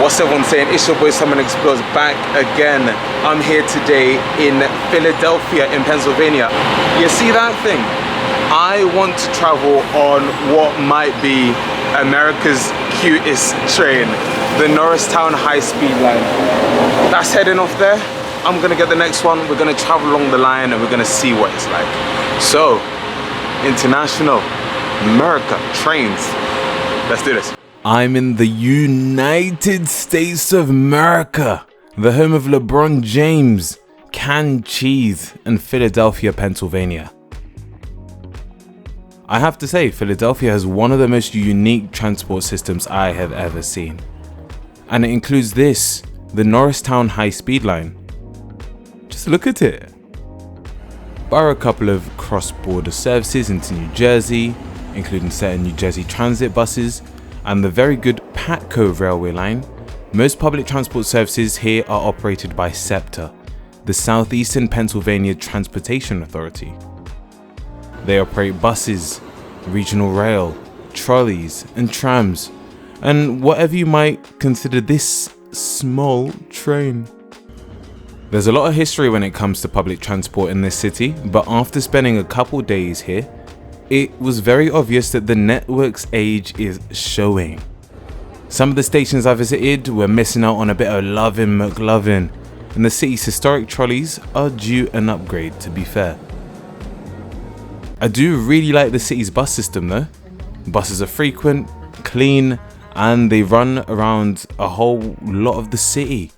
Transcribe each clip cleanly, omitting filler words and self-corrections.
What's everyone saying? It's your boy Someone Explodes back again. I'm here today in Philadelphia in Pennsylvania. You see that thing? I want to travel on what might be America's cutest train, the Norristown high-speed line. That's heading off there. I'm gonna get the next one. We're gonna travel along the line and we're gonna see what it's like. So, international, America, trains. Let's do this. I'm in the United States of America, the home of LeBron James, canned cheese, and Philadelphia, Pennsylvania. I have to say, Philadelphia has one of the most unique transport systems I have ever seen. And it includes this, the Norristown high-speed line. Just look at it. Bar a couple of cross-border services into New Jersey, including certain New Jersey transit buses, and the very good Patco railway line, most public transport services here are operated by SEPTA, the Southeastern Pennsylvania Transportation Authority. They operate buses, regional rail, trolleys, and trams, and whatever you might consider this small train. There's a lot of history when it comes to public transport in this city, but after spending a couple days here, it was very obvious that the network's age is showing. Some of the stations I visited were missing out on a bit of lovin' McLovin', and the city's historic trolleys are due an upgrade, to be fair. I do really like the city's bus system though. Buses are frequent, clean, and they run around a whole lot of the city.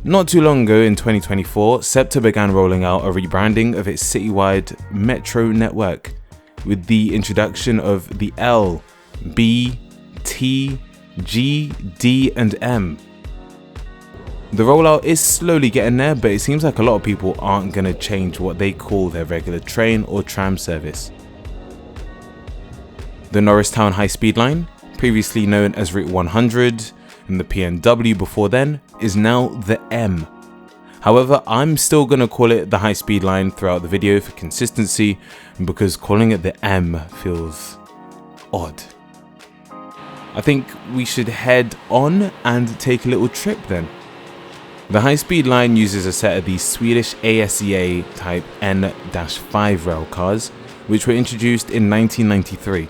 Not too long ago in 2024, SEPTA began rolling out a rebranding of its citywide metro network with the introduction of the L, B, T, G, D, and M. The rollout is slowly getting there, but it seems like a lot of people aren't going to change what they call their regular train or tram service. The Norristown high-speed line, previously known as Route 100, and the PNW before then, is now the M. However, I'm still going to call it the high-speed line throughout the video for consistency, because calling it the M feels odd. I think we should head on and take a little trip then. The high-speed line uses a set of these Swedish ASEA type N-5 rail cars, which were introduced in 1993.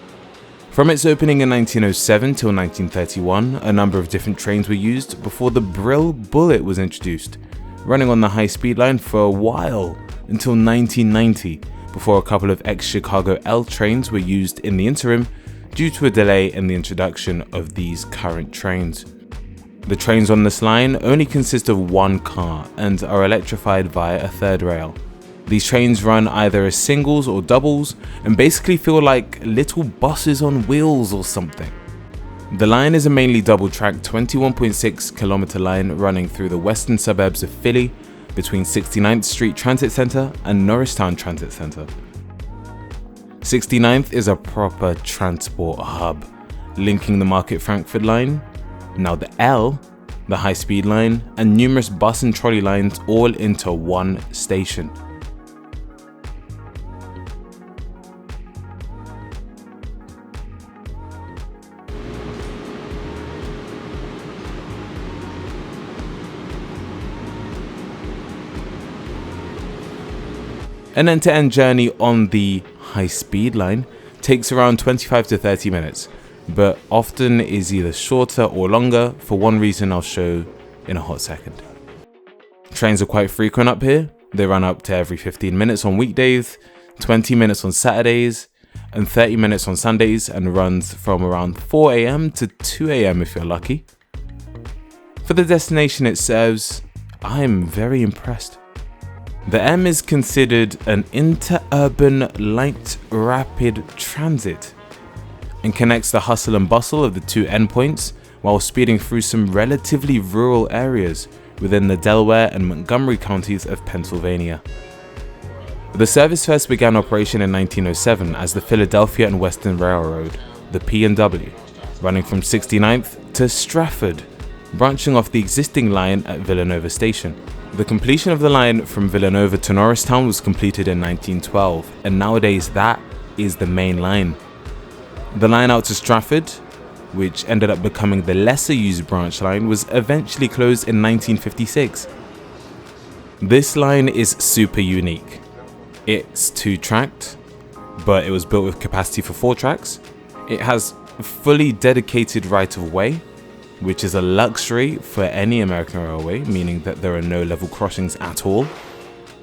From its opening in 1907 till 1931, a number of different trains were used before the Brill Bullet was introduced, running on the high-speed line for a while until 1990, before a couple of ex-Chicago L trains were used in the interim due to a delay in the introduction of these current trains. The trains on this line only consist of one car and are electrified via a third rail. These trains run either as singles or doubles and basically feel like little buses on wheels or something. The line is a mainly double-track 21.6 kilometer line running through the western suburbs of Philly between 69th Street Transit Center and Norristown Transit Center. 69th is a proper transport hub, linking the Market Frankford line, now the L, the high-speed line, and numerous bus and trolley lines all into one station. An end-to-end journey on the high-speed line takes around 25 to 30 minutes, but often is either shorter or longer for one reason I'll show in a hot second. Trains are quite frequent up here. They run up to every 15 minutes on weekdays, 20 minutes on Saturdays, and 30 minutes on Sundays, and runs from around 4 AM to 2 AM if you're lucky. For the destination it serves, I'm very impressed. The M is considered an interurban light rapid transit and connects the hustle and bustle of the two endpoints while speeding through some relatively rural areas within the Delaware and Montgomery counties of Pennsylvania. The service first began operation in 1907 as the Philadelphia and Western Railroad, the P&W, running from 69th to Stratford, branching off the existing line at Villanova Station. The completion of the line from Villanova to Norristown was completed in 1912, and nowadays that is the main line. The line out to Stratford which ended up becoming the lesser used branch line, was eventually closed in 1956. This line is super unique. It's 2-tracked, but it was built with capacity for 4 tracks. It has fully dedicated right-of-way, which is a luxury for any American railway, meaning that there are no level crossings at all.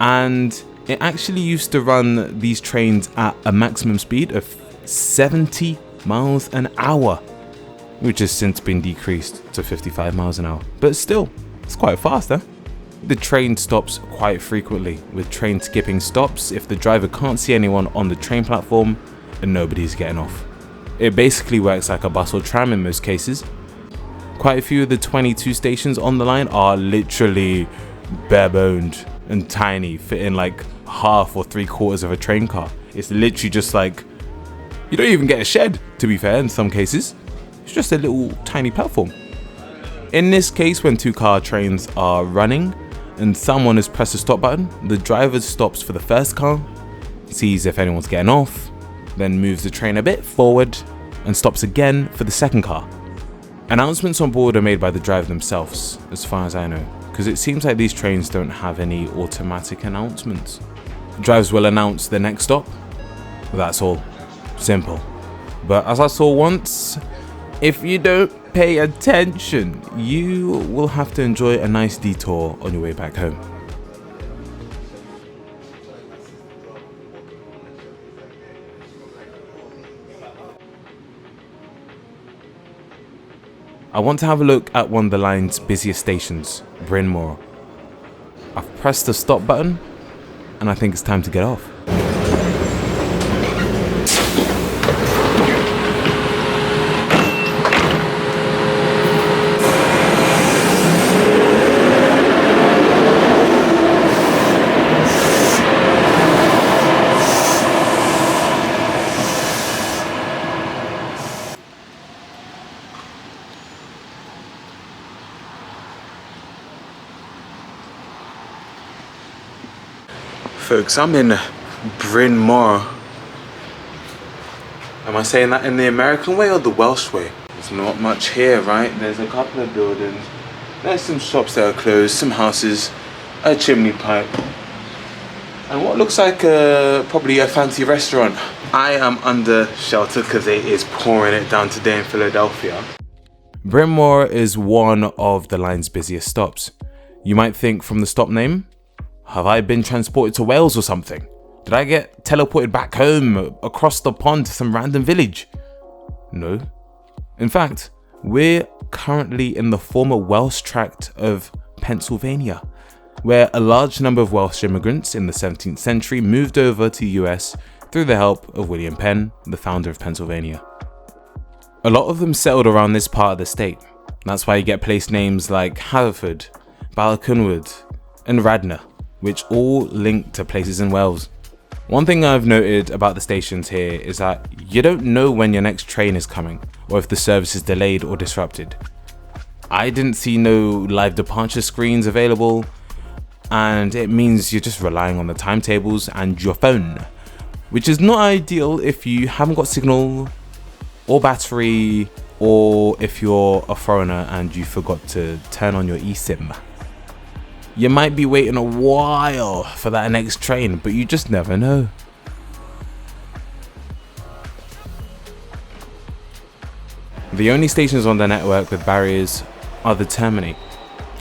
And it actually used to run these trains at a maximum speed of 70 miles an hour, which has since been decreased to 55 miles an hour. But still, it's quite fast, huh? The train stops quite frequently, with train skipping stops if the driver can't see anyone on the train platform and nobody's getting off. It basically works like a bus or tram in most cases. Quite a few of the 22 stations on the line are literally bare-boned and tiny, fitting like half or 3/4 of a train car. It's literally just like, you don't even get a shed, to be fair, in some cases. It's just a little tiny platform. In this case, when 2-car trains are running and someone has pressed the stop button, the driver stops for the first car, sees if anyone's getting off, then moves the train a bit forward and stops again for the second car. Announcements on board are made by the driver themselves, as far as I know, because it seems like these trains don't have any automatic announcements. Drivers will announce the next stop. That's all. Simple. But as I saw once, if you don't pay attention, you will have to enjoy a nice detour on your way back home. I want to have a look at one of the line's busiest stations, Bryn Mawr. I've pressed the stop button and I think it's time to get off. Folks, I'm in Bryn Mawr. Am I saying that in the American way or the Welsh way? There's not much here, right? There's a couple of buildings. There's some shops that are closed, some houses, a chimney pipe, and what looks like probably a fancy restaurant. I am under shelter because it is pouring it down today in Philadelphia. Bryn Mawr is one of the line's busiest stops. You might think from the stop name, have I been transported to Wales or something? Did I get teleported back home across the pond to some random village? No. In fact, we're currently in the former Welsh tract of Pennsylvania, where a large number of Welsh immigrants in the 17th century moved over to the US through the help of William Penn, the founder of Pennsylvania. A lot of them settled around this part of the state. That's why you get place names like Haverford, Balconwood, and Radnor, which all link to places in Wales. One thing I've noted about the stations here is that you don't know when your next train is coming, or if the service is delayed or disrupted. I didn't see no live departure screens available, and it means you're just relying on the timetables and your phone, which is not ideal if you haven't got signal or battery, or if you're a foreigner and you forgot to turn on your eSIM. You might be waiting a while for that next train, but you just never know. The only stations on the network with barriers are the termini.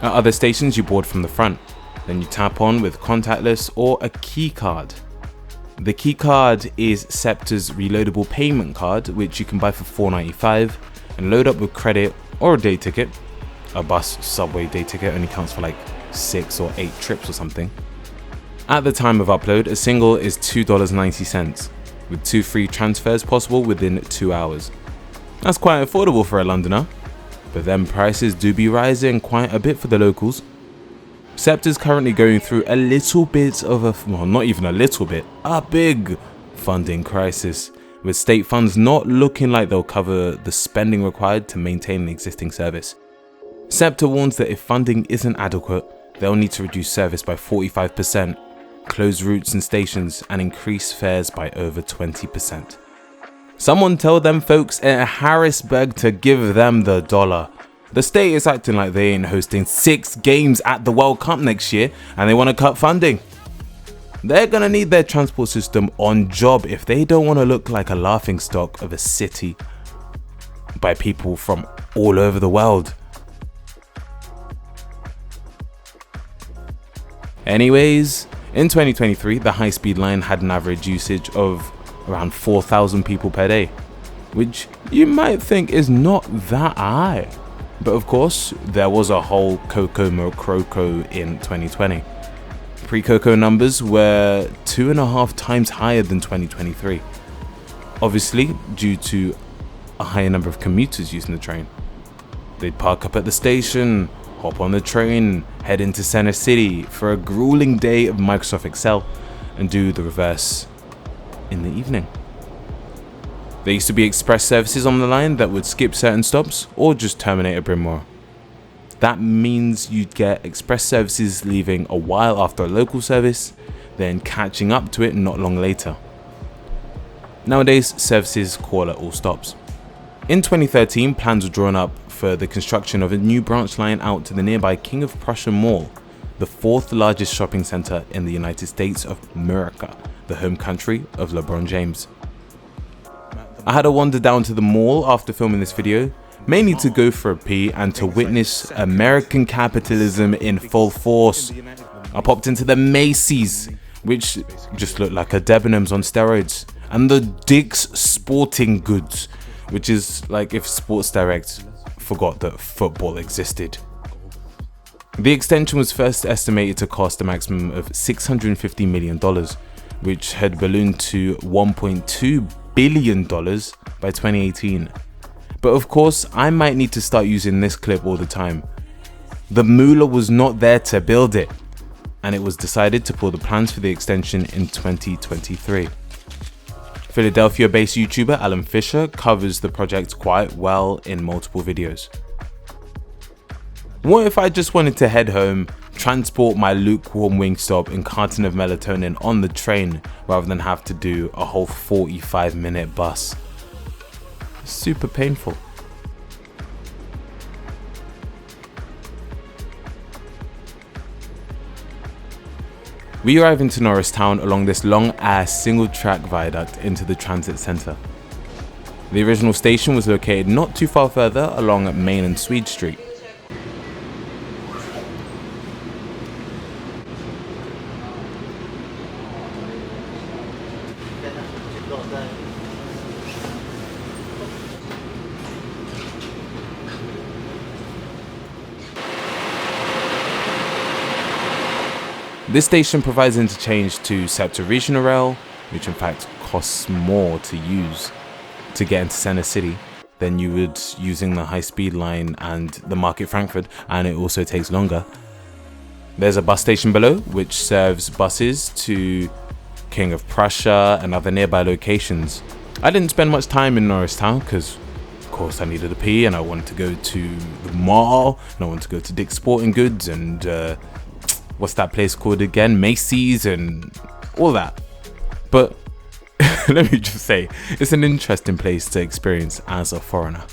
At other stations you board from the front, then you tap on with contactless or a key card. The key card is SEPTA's reloadable payment card, which you can buy for $4.95 and load up with credit or a day ticket. A bus subway day ticket only counts for like 6 or 8 trips or something. At the time of upload, a single is $2.90, with 2 free transfers possible within 2 hours. That's quite affordable for a Londoner, but then prices do be rising quite a bit for the locals. SEPTA is currently going through a little bit of not even a little bit, a big funding crisis, with state funds not looking like they'll cover the spending required to maintain the existing service. SEPTA warns that if funding isn't adequate, they'll need to reduce service by 45%, close routes and stations, and increase fares by over 20%. Someone tell them folks in Harrisburg to give them the dollar. The state is acting like they ain't hosting 6 games at the World Cup next year and they want to cut funding. They're gonna need their transport system on job if they don't want to look like a laughingstock of a city by people from all over the world. Anyways, in 2023, the high-speed line had an average usage of around 4,000 people per day, which you might think is not that high. But of course, there was a whole Coco Mocroco in 2020. Pre-Coco numbers were 2.5 times higher than 2023. Obviously, due to a higher number of commuters using the train. They'd park up at the station, hop on the train, head into Center City for a grueling day of Microsoft Excel, and do the reverse in the evening. There used to be express services on the line that would skip certain stops or just terminate at Bryn Mawr. That means you'd get express services leaving a while after a local service, then catching up to it not long later. Nowadays, services call at all stops. In 2013, plans were drawn up for the construction of a new branch line out to the nearby King of Prussia Mall, the 4th largest shopping center in the United States of America, the home country of LeBron James. I had a wander down to the mall after filming this video, mainly to go for a pee and to witness American capitalism in full force. I popped into the Macy's, which just looked like a Debenhams on steroids, and the Dick's Sporting Goods, which is like if Sports Direct forgot that football existed. The extension was first estimated to cost a maximum of $650 million, which had ballooned to $1.2 billion by 2018. But of course, I might need to start using this clip all the time. The moolah was not there to build it, and it was decided to pull the plans for the extension in 2023. Philadelphia-based YouTuber Alan Fisher covers the project quite well in multiple videos. What if I just wanted to head home, transport my lukewarm Wingstop and carton of melatonin on the train rather than have to do a whole 45-minute bus? Super painful. We arrive into Norristown along this long-ass single-track viaduct into the transit centre. The original station was located not too far further along Main and Swede Street. This station provides interchange to SEPTA Regional Rail, which in fact costs more to use to get into Center City than you would using the high-speed line and the Market Frankfurt, and it also takes longer. There's a bus station below, which serves buses to King of Prussia and other nearby locations. I didn't spend much time in Norristown because, of course, I needed a pee and I wanted to go to the mall and I wanted to go to Dick's Sporting Goods and what's that place called again? Macy's and all that. But let me just say, it's an interesting place to experience as a foreigner.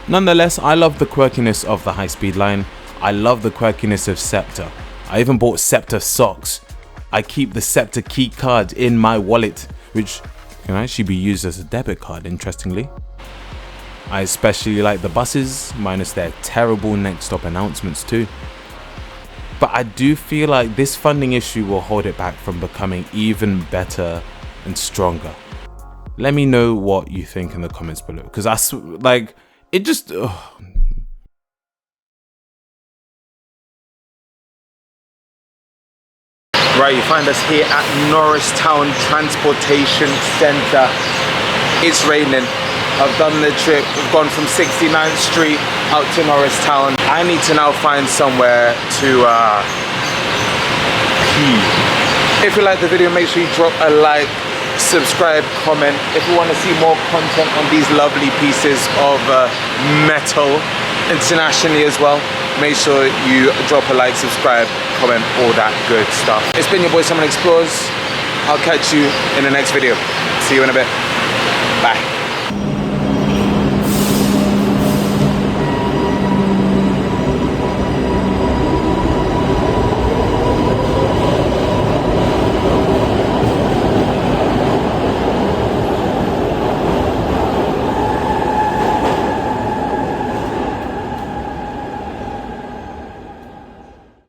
Nonetheless, I love the quirkiness of the high-speed line. I love the quirkiness of SEPTA. I even bought SEPTA socks. I keep the SEPTA key card in my wallet, which can actually be used as a debit card, interestingly. I especially like the buses, minus their terrible next stop announcements too. But I do feel like this funding issue will hold it back from becoming even better and stronger. Let me know what you think in the comments below, because it just... Right, you find us here at Norristown Transportation Centre. It's raining. I've done the trip. We've gone from 69th Street out to Norristown. I need to now find somewhere to pee. If you like the video, make sure you drop a like, subscribe, comment. If you want to see more content on these lovely pieces of metal internationally as well, make sure you drop a like, subscribe, comment, all that good stuff. It's been your boy Someone Explores. I'll catch you in the next video. See you in a bit. Bye.